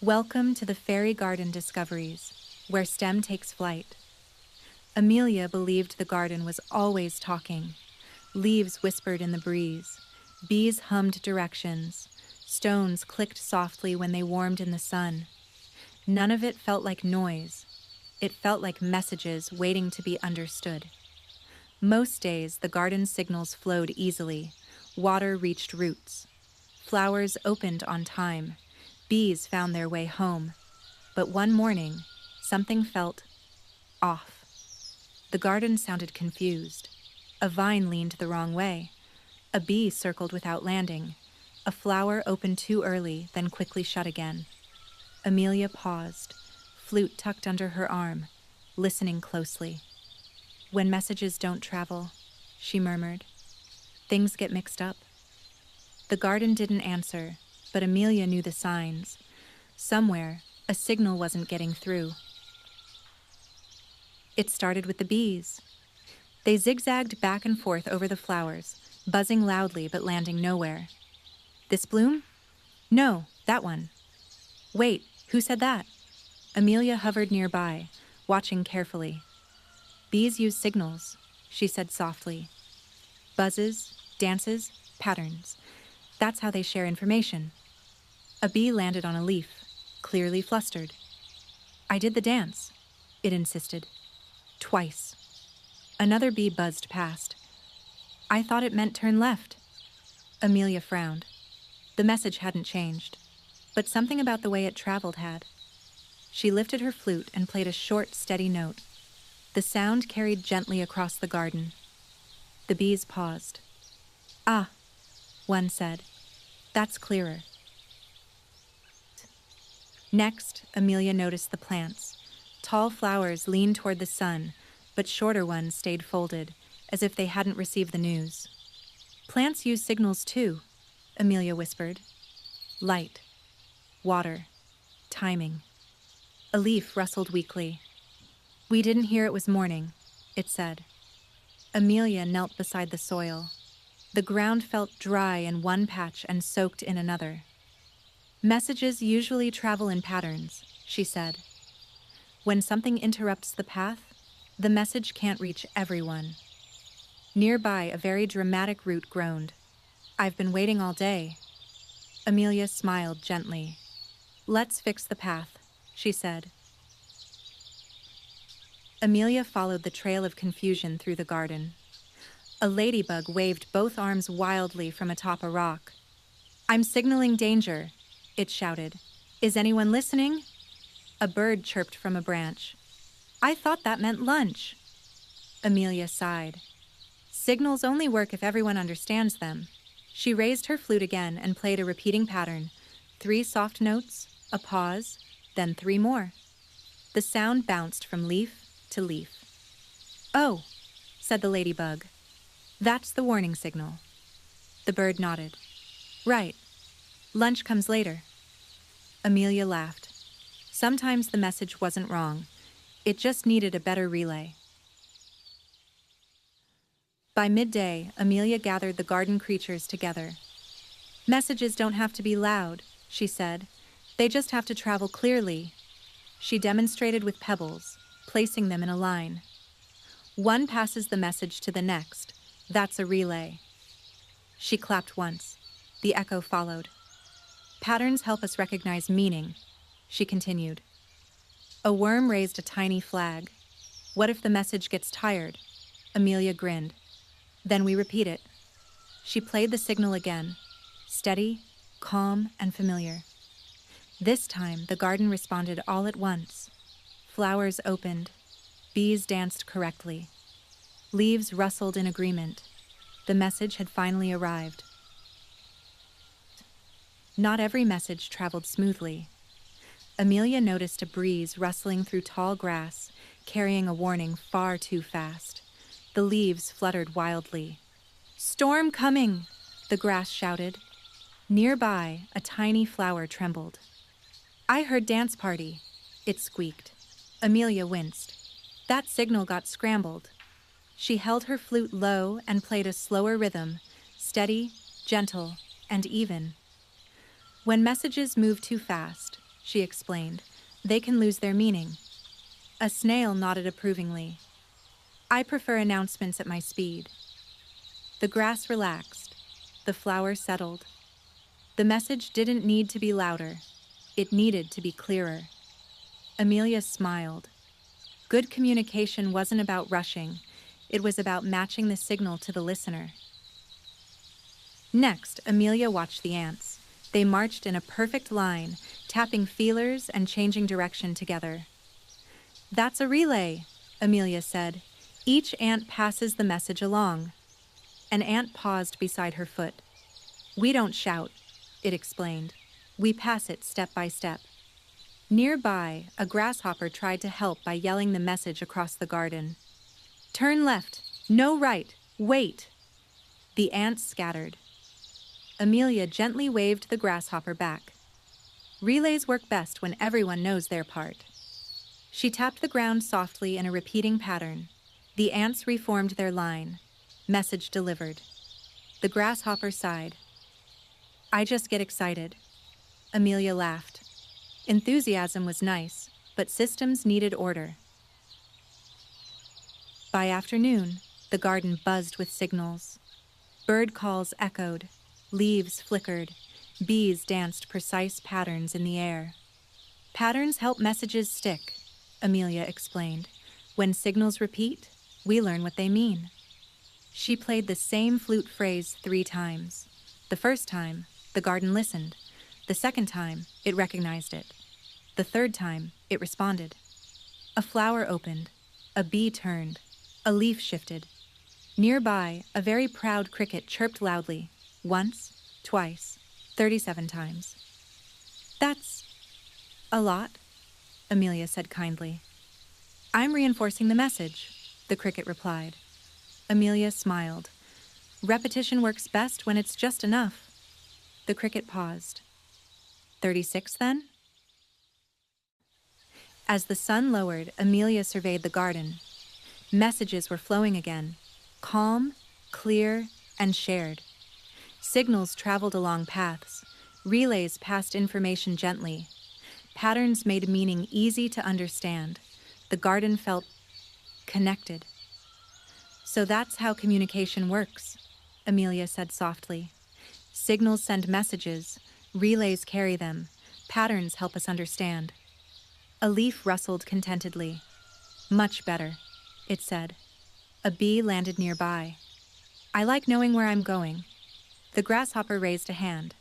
Welcome to the Fairy Garden Discoveries, where STEM takes flight. Amelia believed the garden was always talking. Leaves whispered in the breeze. Bees hummed directions. Stones clicked softly when they warmed in the sun. None of it felt like noise. It felt like messages waiting to be understood. Most days, the garden's signals flowed easily. Water reached roots. Flowers opened on time. Bees found their way home. But one morning, something felt off. The garden sounded confused. A vine leaned the wrong way. A bee circled without landing. A flower opened too early, then quickly shut again. Amelia paused, flute tucked under her arm, listening closely. "When messages don't travel," she murmured, "things get mixed up." The garden didn't answer, but Amelia knew the signs. Somewhere, a signal wasn't getting through. It started with the bees. They zigzagged back and forth over the flowers, buzzing loudly but landing nowhere. "This bloom? No, that one. Wait, who said that?" Amelia hovered nearby, watching carefully. "Bees use signals," she said softly. "Buzzes, dances, patterns. That's how they share information." A bee landed on a leaf, clearly flustered. "I did the dance," it insisted. "Twice." Another bee buzzed past. "I thought it meant turn left." Amelia frowned. The message hadn't changed, but something about the way it traveled had. She lifted her flute and played a short, steady note. The sound carried gently across the garden. The bees paused. "Ah," one said. "That's clearer." Next, Amelia noticed the plants. Tall flowers leaned toward the sun, but shorter ones stayed folded, as if they hadn't received the news. "Plants use signals too," Amelia whispered. "Light, water, timing." A leaf rustled weakly. "We didn't hear it was morning," it said. Amelia knelt beside the soil. The ground felt dry in one patch and soaked in another. "Messages usually travel in patterns," she said. "When something interrupts the path, the message can't reach everyone." Nearby, a very dramatic root groaned. "I've been waiting all day." Amelia smiled gently. "Let's fix the path," she said. Amelia followed the trail of confusion through the garden. A ladybug waved both arms wildly from atop a rock. "I'm signaling danger," it shouted. "Is anyone listening?" A bird chirped from a branch. "I thought that meant lunch." Amelia sighed. "Signals only work if everyone understands them." She raised her flute again and played a repeating pattern. 3 soft notes, a pause, then 3 more. The sound bounced from leaf to leaf. "Oh," said the ladybug. "That's the warning signal." The bird nodded. "Right. Lunch comes later." Amelia laughed. Sometimes the message wasn't wrong. It just needed a better relay. By midday, Amelia gathered the garden creatures together. "Messages don't have to be loud," she said. "They just have to travel clearly." She demonstrated with pebbles, placing them in a line. One passes the message to the next. That's a relay. She clapped once. The echo followed. "Patterns help us recognize meaning," she continued. A worm raised a tiny flag. "What if the message gets tired?" Amelia grinned. "Then we repeat it." She played the signal again, steady, calm, and familiar. This time, the garden responded all at once. Flowers opened. Bees danced correctly. Leaves rustled in agreement. The message had finally arrived. Not every message traveled smoothly. Amelia noticed a breeze rustling through tall grass, carrying a warning far too fast. The leaves fluttered wildly. "Storm coming!" the grass shouted. Nearby, a tiny flower trembled. "I heard dance party," it squeaked. Amelia winced. That signal got scrambled. She held her flute low and played a slower rhythm, steady, gentle, and even. When messages move too fast, she explained. They can lose their meaning. A snail nodded approvingly. I prefer announcements at my speed. The grass relaxed. The flowers settled. The message didn't need to be louder. It needed to be clearer. Amelia smiled. Good communication wasn't about rushing. It was about matching the signal to the listener. Next, Amelia watched the ants. They marched in a perfect line, tapping feelers and changing direction together. That's a relay, Amelia said. Each ant passes the message along. An ant paused beside her foot. We don't shout, it explained. We pass it step by step. Nearby, a grasshopper tried to help by yelling the message across the garden. Turn left, no right, wait. The ants scattered. Amelia gently waved the grasshopper back. Relays work best when everyone knows their part. She tapped the ground softly in a repeating pattern. The ants reformed their line. Message delivered. The grasshopper sighed. I just get excited. Amelia laughed. Enthusiasm was nice, but systems needed order. By afternoon, the garden buzzed with signals. Bird calls echoed. Leaves flickered. Bees danced precise patterns in the air. Patterns help messages stick, Amelia explained. When signals repeat, we learn what they mean. She played the same flute phrase 3 times. The first time, the garden listened. The second time, it recognized it. The third time, it responded. A flower opened. A bee turned. A leaf shifted. Nearby, a very proud cricket chirped loudly. Once, twice, 37 times. That's a lot, Amelia said kindly. I'm reinforcing the message, the cricket replied. Amelia smiled. Repetition works best when it's just enough. The cricket paused. 36 then? As the sun lowered, Amelia surveyed the garden. Messages were flowing again, calm, clear, and shared. Signals traveled along paths. Relays passed information gently. Patterns made meaning easy to understand. The garden felt connected. So that's how communication works, Amelia said softly. Signals send messages. Relays carry them. Patterns help us understand. A leaf rustled contentedly. Much better, it said. A bee landed nearby. I like knowing where I'm going. The grasshopper raised a hand.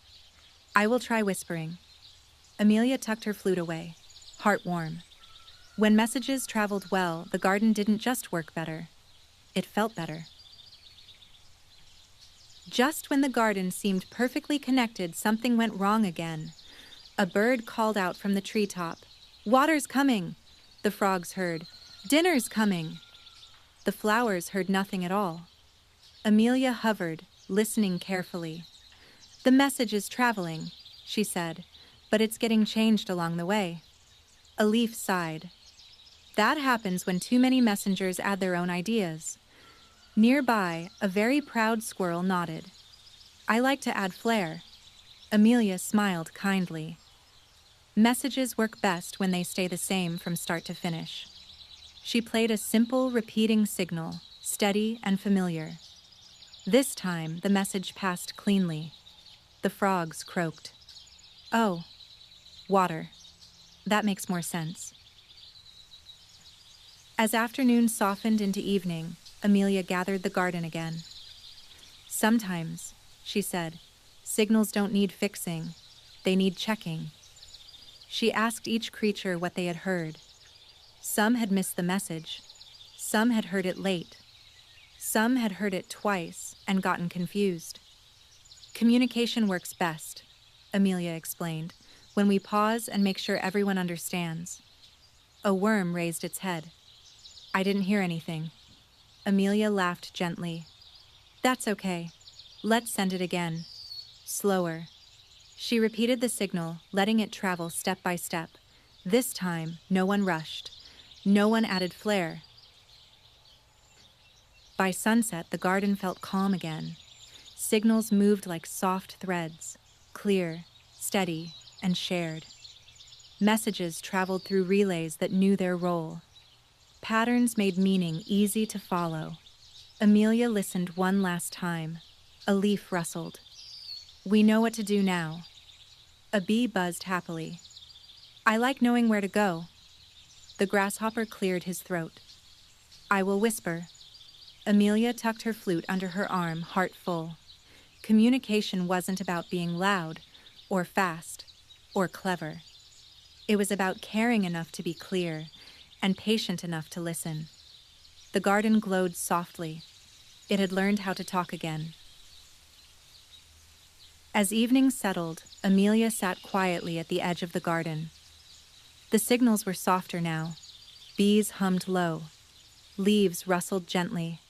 I will try whispering. Amelia tucked her flute away, heart warm. When messages traveled well, the garden didn't just work better. It felt better. Just when the garden seemed perfectly connected, something went wrong again. A bird called out from the treetop. Water's coming, the frogs heard. Dinner's coming. The flowers heard nothing at all. Amelia hovered, listening carefully. The message is traveling, she said, but it's getting changed along the way. A leaf sighed. That happens when too many messengers add their own ideas. Nearby, a very proud squirrel nodded. I like to add flair. Amelia smiled kindly. Messages work best when they stay the same from start to finish. She played a simple, repeating signal, steady and familiar. This time, the message passed cleanly. The frogs croaked. Oh, water. That makes more sense. As afternoon softened into evening, Amelia gathered the garden again. Sometimes, she said, signals don't need fixing. They need checking. She asked each creature what they had heard. Some had missed the message. Some had heard it late. Some had heard it twice and gotten confused. Communication works best, Amelia explained, when we pause and make sure everyone understands. A worm raised its head. I didn't hear anything. Amelia laughed gently. That's okay. Let's send it again. Slower. She repeated the signal, letting it travel step by step. This time, no one rushed. No one added flair. By sunset, the garden felt calm again. Signals moved like soft threads, clear, steady, and shared. Messages traveled through relays that knew their role. Patterns made meaning easy to follow. Amelia listened one last time. A leaf rustled. "We know what to do now." A bee buzzed happily. "I like knowing where to go." The grasshopper cleared his throat. "I will whisper." Amelia tucked her flute under her arm, heart full. Communication wasn't about being loud, or fast, or clever. It was about caring enough to be clear, and patient enough to listen. The garden glowed softly. It had learned how to talk again. As evening settled, Amelia sat quietly at the edge of the garden. The signals were softer now. Bees hummed low. Leaves rustled gently.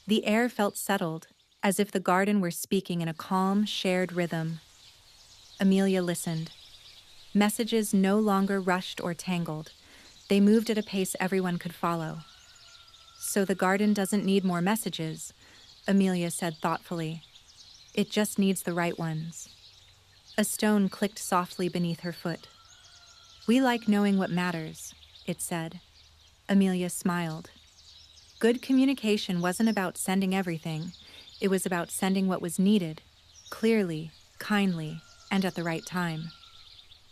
The air felt settled, as if the garden were speaking in a calm, shared rhythm. Amelia listened. Messages no longer rushed or tangled. They moved at a pace everyone could follow. "So the garden doesn't need more messages," Amelia said thoughtfully. "It just needs the right ones." A stone clicked softly beneath her foot. "We like knowing what matters," it said. Amelia smiled. Good communication wasn't about sending everything. It was about sending what was needed, clearly, kindly, and at the right time.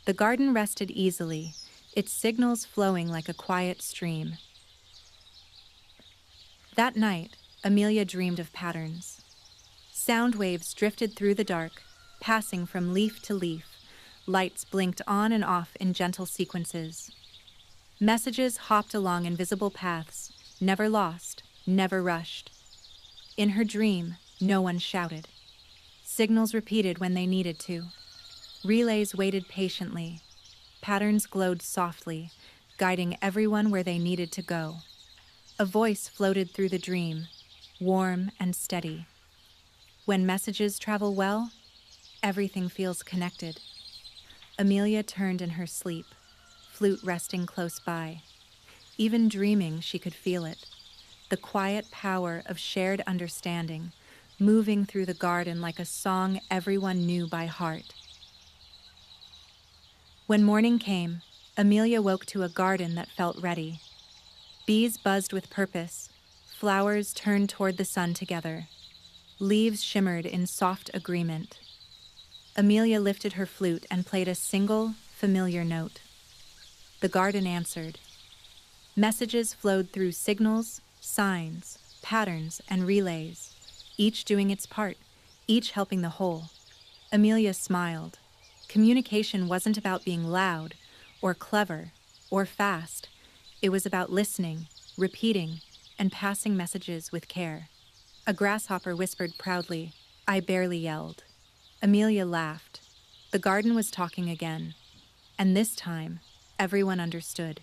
The garden rested easily, its signals flowing like a quiet stream. That night, Amelia dreamed of patterns. Sound waves drifted through the dark, passing from leaf to leaf. Lights blinked on and off in gentle sequences. Messages hopped along invisible paths, never lost, never rushed. In her dream, no one shouted. Signals repeated when they needed to. Relays waited patiently. Patterns glowed softly, guiding everyone where they needed to go. A voice floated through the dream, warm and steady. When messages travel well, everything feels connected. Amelia turned in her sleep, flute resting close by. Even dreaming, she could feel it. The quiet power of shared understanding, moving through the garden like a song everyone knew by heart. When morning came, Amelia woke to a garden that felt ready. Bees buzzed with purpose. Flowers turned toward the sun together. Leaves shimmered in soft agreement. Amelia lifted her flute and played a single, familiar note. The garden answered. Messages flowed through signals, signs, patterns, and relays, each doing its part, each helping the whole. Amelia smiled. Communication wasn't about being loud, or clever, or fast. It was about listening, repeating, and passing messages with care. A grasshopper whispered proudly, "I barely yelled." Amelia laughed. The garden was talking again, and this time, everyone understood.